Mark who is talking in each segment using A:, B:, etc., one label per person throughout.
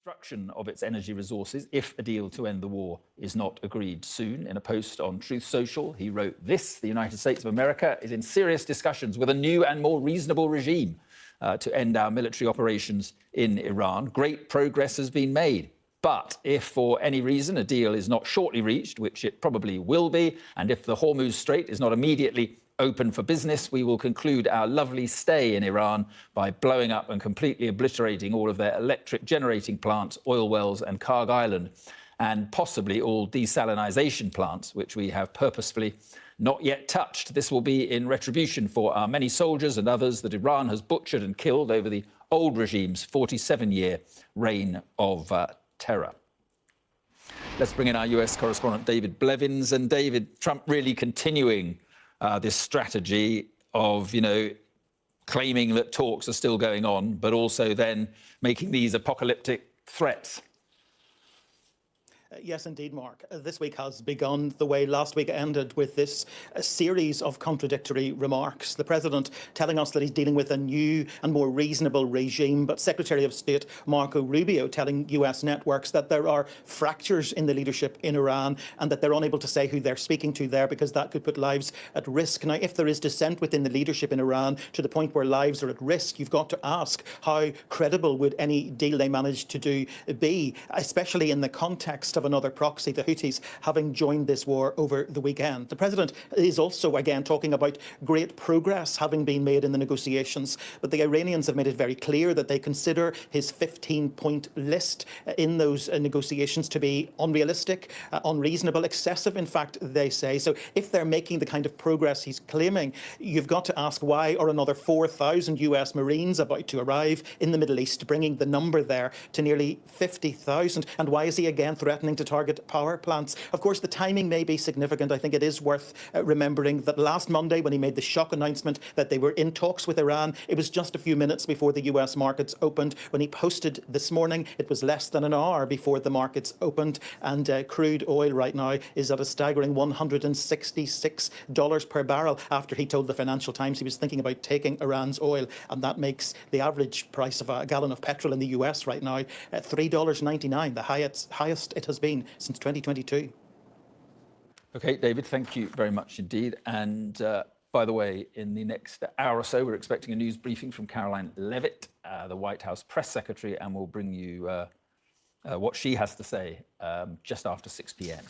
A: destruction of its energy resources if a deal to end the war is not agreed soon. In a post on Truth Social, he wrote this: the United States of America is in serious discussions with a new and more reasonable regime to end our military operations in Iran. Great progress has been made. But if for any reason a deal is not shortly reached, which it probably will be, and if the Hormuz Strait is not immediately open for business, we will conclude our lovely stay in Iran by blowing up and completely obliterating all of their electric generating plants, oil wells and Karg Island, and possibly all desalinization plants, which we have purposefully not yet touched. This will be in retribution for our many soldiers and others that Iran has butchered and killed over the old regime's 47-year reign of terror. Let's bring in our US correspondent, David Blevins. And David, Trump really continuing this strategy of, claiming that talks are still going on, but also then making these apocalyptic threats.
B: Yes, indeed, Mark. This week has begun the way last week ended, with this series of contradictory remarks. The President telling us that he's dealing with a new and more reasonable regime, but Secretary of State Marco Rubio telling US networks that there are fractures in the leadership in Iran and that they're unable to say who they're speaking to there because that could put lives at risk. Now, if there is dissent within the leadership in Iran to the point where lives are at risk, you've got to ask how credible would any deal they manage to do be, especially in the context of another proxy, the Houthis, having joined this war over the weekend. The President is also, again, talking about great progress having been made in the negotiations, but the Iranians have made it very clear that they consider his 15-point list in those negotiations to be unrealistic, unreasonable, excessive, in fact, they say. So if they're making the kind of progress he's claiming, you've got to ask, why are another 4,000 US Marines about to arrive in the Middle East, bringing the number there to nearly 50,000? And why is he again threatening to target power plants? Of course, the timing may be significant. I think it is worth remembering that last Monday, when he made the shock announcement that they were in talks with Iran, it was just a few minutes before the US markets opened. When he posted this morning, it was less than an hour before the markets opened, and crude oil right now is at a staggering $166 per barrel after he told the Financial Times he was thinking about taking Iran's oil, and that makes the average price of a gallon of petrol in the US right now at $3.99, the highest it has been since 2022.
A: OK, David, thank you very much indeed. And by the way, in the next hour or so, we're expecting a news briefing from Caroline Leavitt, the White House press secretary, and we'll bring you what she has to say just after 6 p.m.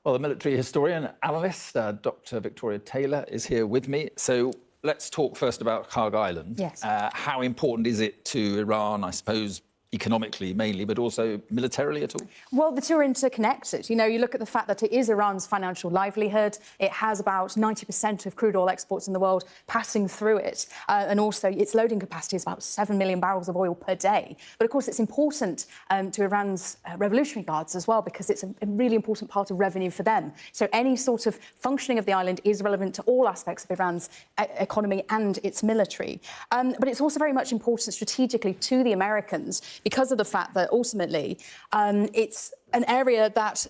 A: Well, the military historian analyst, Dr. Victoria Taylor, is here with me. So let's talk first about Karg Island.
C: Yes.
A: How important is it to Iran, I suppose, economically mainly, but also militarily at all?
C: Well, the two are interconnected. You look at the fact that it is Iran's financial livelihood. It has about 90% of crude oil exports in the world passing through it. And also its loading capacity is about 7 million barrels of oil per day. But of course, it's important to Iran's Revolutionary Guards as well, because it's a really important part of revenue for them. So any sort of functioning of the island is relevant to all aspects of Iran's economy and its military. But it's also very much important strategically to the Americans, because of the fact that ultimately it's an area that,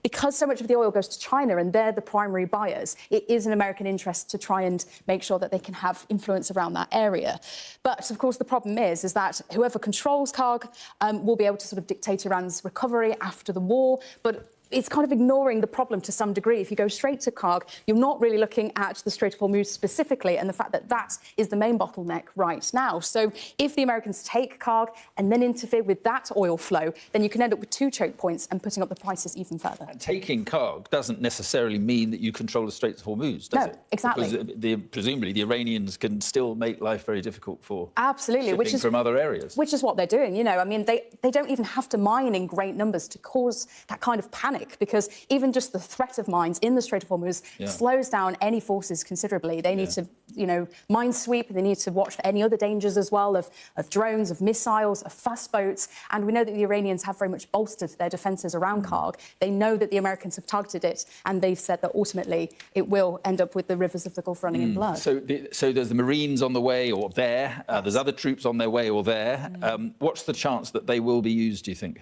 C: because so much of the oil goes to China and they're the primary buyers, it is an American interest to try and make sure that they can have influence around that area. But of course, the problem is that whoever controls Karg will be able to sort of dictate Iran's recovery after the war. But it's kind of ignoring the problem to some degree. If you go straight to Karg, you're not really looking at the Strait of Hormuz specifically, and the fact that that is the main bottleneck right now. So if the Americans take Karg and then interfere with that oil flow, then you can end up with two choke points and putting up the prices even further.
A: And taking Karg doesn't necessarily mean that you control the Straits of Hormuz, does it?
C: No, exactly.
A: Because presumably the Iranians can still make life very difficult for
C: shipping
A: from other areas.
C: Which is what they're doing. I mean, they don't even have to mine in great numbers to cause that kind of panic, because even just the threat of mines in the Strait of Hormuz slows down any forces considerably. They need to, mine sweep. They need to watch for any other dangers as well of drones, of missiles, of fast boats. And we know that the Iranians have very much bolstered their defences around Karg. They know that the Americans have targeted it, and they've said that ultimately it will end up with the rivers of the Gulf running in blood.
A: So there's the Marines on the way or there. There's other troops on their way or there. What's the chance that they will be used, do you think?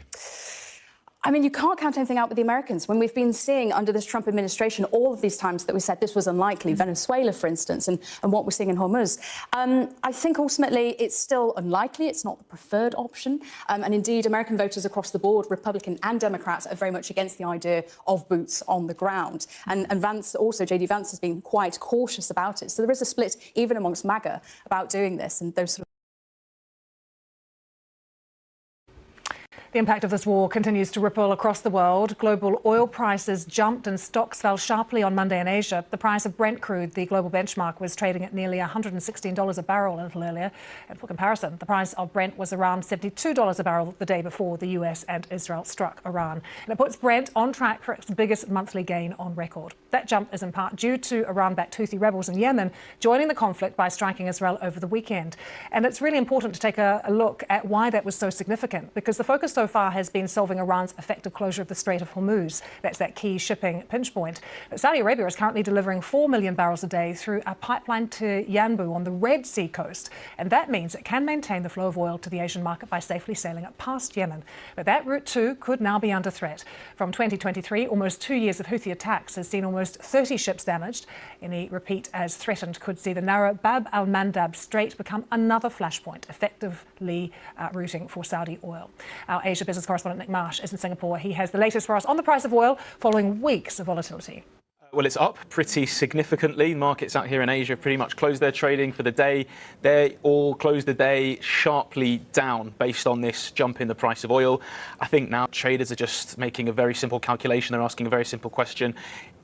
C: I mean, you can't count anything out with the Americans. When we've been seeing under this Trump administration all of these times that we said this was unlikely, Venezuela, for instance, and what we're seeing in Hormuz, I think ultimately it's still unlikely. It's not the preferred option. And indeed, American voters across the board, Republican and Democrats, are very much against the idea of boots on the ground. And Vance, also JD Vance, has been quite cautious about it. So there is a split even amongst MAGA about doing this, and those sort of
D: The impact of this war continues to ripple across the world. Global oil prices jumped and stocks fell sharply on Monday in Asia. The price of Brent crude, the global benchmark, was trading at nearly $116 a barrel a little earlier. And for comparison, the price of Brent was around $72 a barrel the day before the US and Israel struck Iran. And it puts Brent on track for its biggest monthly gain on record. That jump is in part due to Iran-backed Houthi rebels in Yemen joining the conflict by striking Israel over the weekend. And it's really important to take a look at why that was so significant, because the focus so far has been solving Iran's effective closure of the Strait of Hormuz. That's that key shipping pinch point. But Saudi Arabia is currently delivering 4 million barrels a day through a pipeline to Yanbu on the Red Sea coast. And that means it can maintain the flow of oil to the Asian market by safely sailing it past Yemen. But that route too could now be under threat. From 2023, almost 2 years of Houthi attacks has seen almost 30 ships damaged. Any repeat as threatened could see the narrow Bab al-Mandab Strait become another flashpoint, effectively routing for Saudi oil. Our Asia business correspondent Nick Marsh is in Singapore. He has the latest for us on the price of oil following weeks of volatility.
E: Well, it's up pretty significantly. Markets out here in Asia pretty much closed their trading for the day. They all closed the day sharply down based on this jump in the price of oil. I think now traders are just making a very simple calculation. They're asking a very simple question.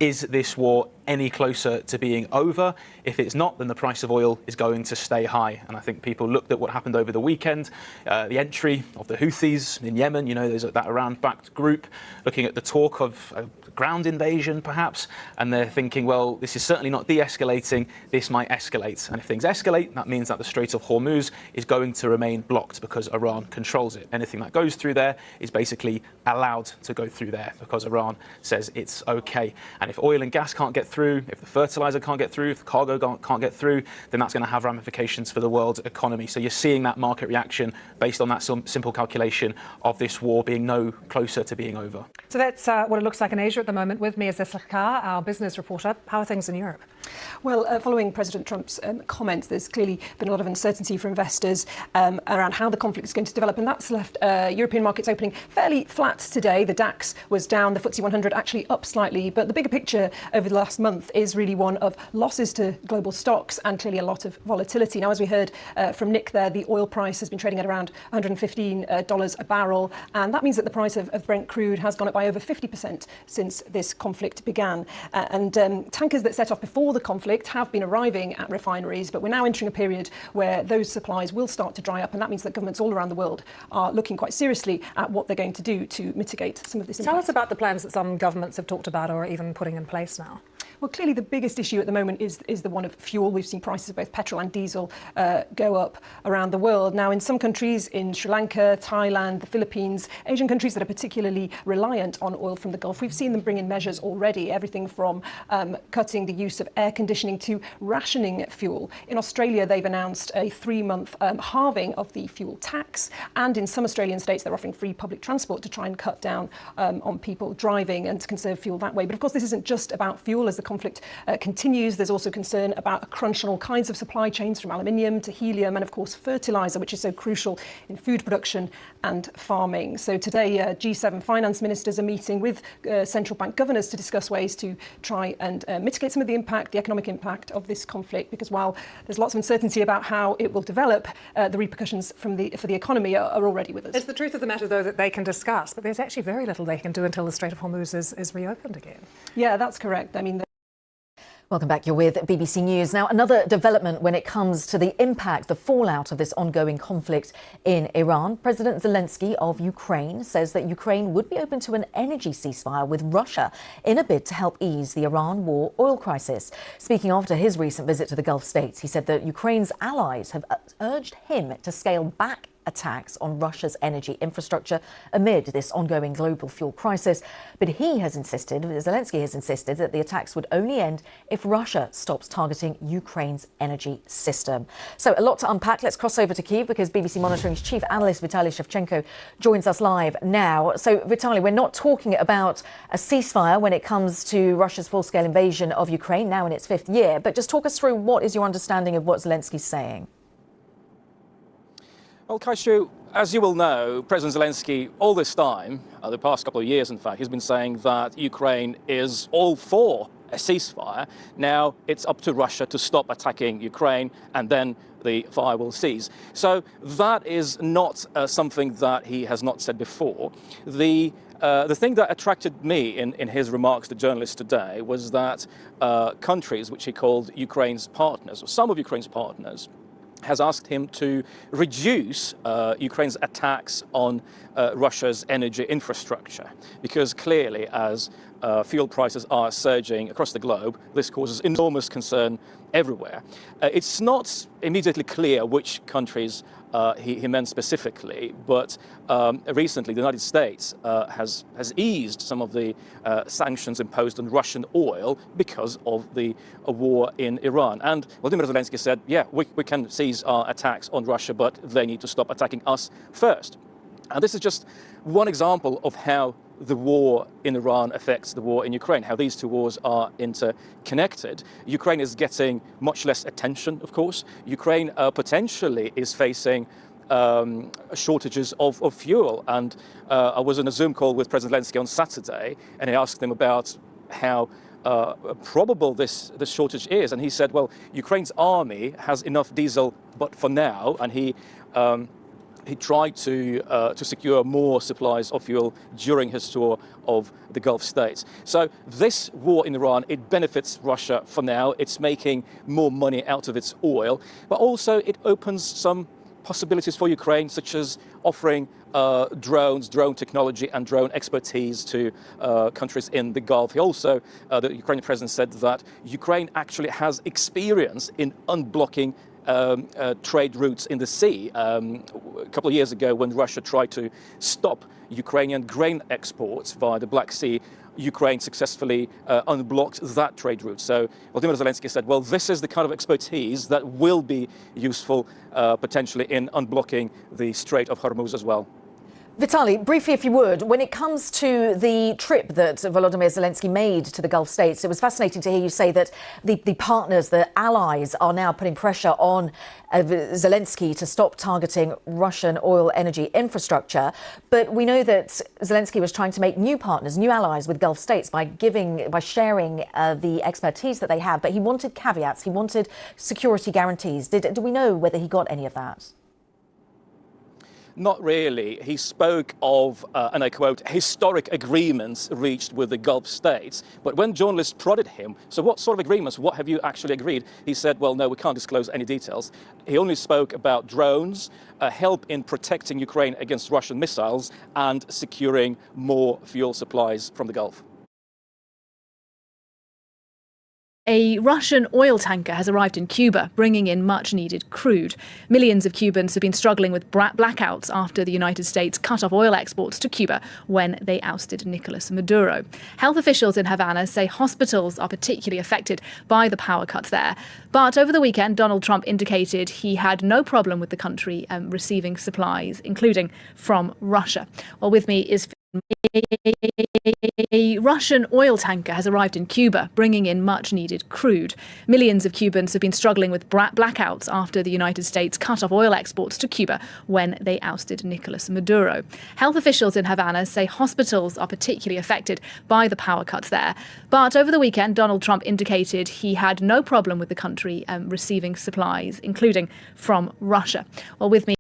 E: Is this war any closer to being over? If it's not, then the price of oil is going to stay high. And I think people looked at what happened over the weekend, the entry of the Houthis in Yemen, you know, there's that Iran-backed group, looking at the talk of a ground invasion, perhaps, and they're thinking, well, this is certainly not de-escalating, this might escalate. And if things escalate, that means that the Strait of Hormuz is going to remain blocked because Iran controls it. Anything that goes through there is basically allowed to go through there because Iran says it's okay. And if oil and gas can't get through, if the fertilizer can't get through, if the cargo can't get through, then that's going to have ramifications for the world economy. So you're seeing that market reaction based on that simple calculation of this war being no closer to being over.
D: So that's what it looks like in Asia at the moment. With me is Kar, our business reporter. How are things in Europe?
F: Well, following President Trump's comments, there's clearly been a lot of uncertainty for investors around how the conflict is going to develop, and that's left European markets opening fairly flat today. The DAX was down, the FTSE 100 actually up slightly, but the bigger picture over the last month is really one of losses to global stocks and clearly a lot of volatility. Now, as we heard from Nick there, the oil price has been trading at around $115 a barrel, and that means that the price of Brent crude has gone up by over 50% since this conflict began. And tankers that set off before the conflict have been arriving at refineries, but we're now entering a period where those supplies will start to dry up, and that means that governments all around the world are looking quite seriously at what they're going to do to mitigate some of this impact.
D: Tell us about the plans that some governments have talked about or are even putting in place now.
F: Well, clearly the biggest issue at the moment is the one of fuel. We've seen prices of both petrol and diesel go up around the world. Now, in some countries, in Sri Lanka, Thailand, the Philippines, Asian countries that are particularly reliant on oil from the Gulf, we've seen them bring in measures already, everything from cutting the use of air conditioning to rationing fuel. In Australia, they've announced a 3-month halving of the fuel tax. And in some Australian states, they're offering free public transport to try and cut down on people driving and to conserve fuel that way. But of course, this isn't just about fuel. As the conflict continues, there's also concern about a crunch on all kinds of supply chains, from aluminium to helium and, of course, fertilizer, which is so crucial in food production and farming. So today, G7 finance ministers are meeting with central bank governors to discuss ways to try and mitigate some of the impact, the economic impact of this conflict, because while there's lots of uncertainty about how it will develop, the repercussions for the economy are already with us.
D: It's the truth of the matter, though, that they can discuss, but there's actually very little they can do until the Strait of Hormuz is reopened again.
F: Yeah, that's correct. I mean,
G: Welcome back. You're with BBC News. Now, another development when it comes to the impact, the fallout of this ongoing conflict in Iran. President Zelensky of Ukraine says that Ukraine would be open to an energy ceasefire with Russia in a bid to help ease the Iran war oil crisis. Speaking after his recent visit to the Gulf states, he said that Ukraine's allies have urged him to scale back attacks on Russia's energy infrastructure amid this ongoing global fuel crisis. But Zelensky has insisted that the attacks would only end if Russia stops targeting Ukraine's energy system. So a lot to unpack. Let's cross over to Kyiv because BBC Monitoring's chief analyst Vitaly Shevchenko joins us live now. So Vitaly, we're not talking about a ceasefire when it comes to Russia's full-scale invasion of Ukraine, now in its 5th year, but just talk us through what is your understanding of what Zelensky's saying?
H: Well, Kaishu, as you will know, President Zelensky, all this time, the past couple of years, in fact, he's been saying that Ukraine is all for a ceasefire. Now it's up to Russia to stop attacking Ukraine, and then the fire will cease. So that is not something that he has not said before. The thing that attracted me in his remarks to journalists today was that countries which he called Ukraine's partners, or some of Ukraine's partners, has asked him to reduce Ukraine's attacks on Russia's energy infrastructure, because clearly as fuel prices are surging across the globe, this causes enormous concern everywhere. It's not immediately clear which countries he meant specifically, but recently the United States has eased some of the sanctions imposed on Russian oil because of the war in Iran. And Volodymyr Zelensky said, yeah, we can cease our attacks on Russia, but they need to stop attacking us first. And this is just one example of how the war in Iran affects the war in Ukraine, how these two wars are interconnected. Ukraine is getting much less attention, of course. Ukraine potentially is facing shortages of fuel. And I was on a Zoom call with President Zelensky on Saturday, and I asked him about how probable this shortage is. And he said, well, Ukraine's army has enough diesel, but for now, and he tried to secure more supplies of fuel during his tour of the Gulf states. So this war in Iran, it benefits Russia for now. It's making more money out of its oil, but also it opens some possibilities for Ukraine, such as offering drones, drone technology and drone expertise to countries in the Gulf. He also, the Ukrainian president said that Ukraine actually has experience in unblocking trade routes in the sea. A couple of years ago, when Russia tried to stop Ukrainian grain exports via the Black Sea, Ukraine successfully unblocked that trade route. So Volodymyr Zelensky said, well, this is the kind of expertise that will be useful potentially in unblocking the Strait of Hormuz as well.
G: Vitaly, briefly, if you would, when it comes to the trip that Volodymyr Zelensky made to the Gulf states, it was fascinating to hear you say that the partners, the allies, are now putting pressure on Zelensky to stop targeting Russian oil energy infrastructure. But we know that Zelensky was trying to make new partners, new allies with Gulf states by sharing the expertise that they have. But he wanted caveats. He wanted security guarantees. Do we know whether he got any of that?
H: Not really. He spoke of, and I quote, historic agreements reached with the Gulf states. But when journalists prodded him, so what sort of agreements, what have you actually agreed? He said, well, no, we can't disclose any details. He only spoke about drones, help in protecting Ukraine against Russian missiles, and securing more fuel supplies from the Gulf.
I: A Russian oil tanker has arrived in Cuba, bringing in much-needed crude. Millions of Cubans have been struggling with blackouts after the United States cut off oil exports to Cuba when they ousted Nicolas Maduro. Health officials in Havana say hospitals are particularly affected by the power cuts there. But over the weekend, Donald Trump indicated he had no problem with the country receiving supplies, including from Russia. Well, with me is a Russian oil tanker has arrived in Cuba, bringing in much-needed crude. Millions of Cubans have been struggling with blackouts after the United States cut off oil exports to Cuba when they ousted Nicolas Maduro. Health officials in Havana say hospitals are particularly affected by the power cuts there. But over the weekend, Donald Trump indicated he had no problem with the country receiving supplies, including from Russia. Well, with me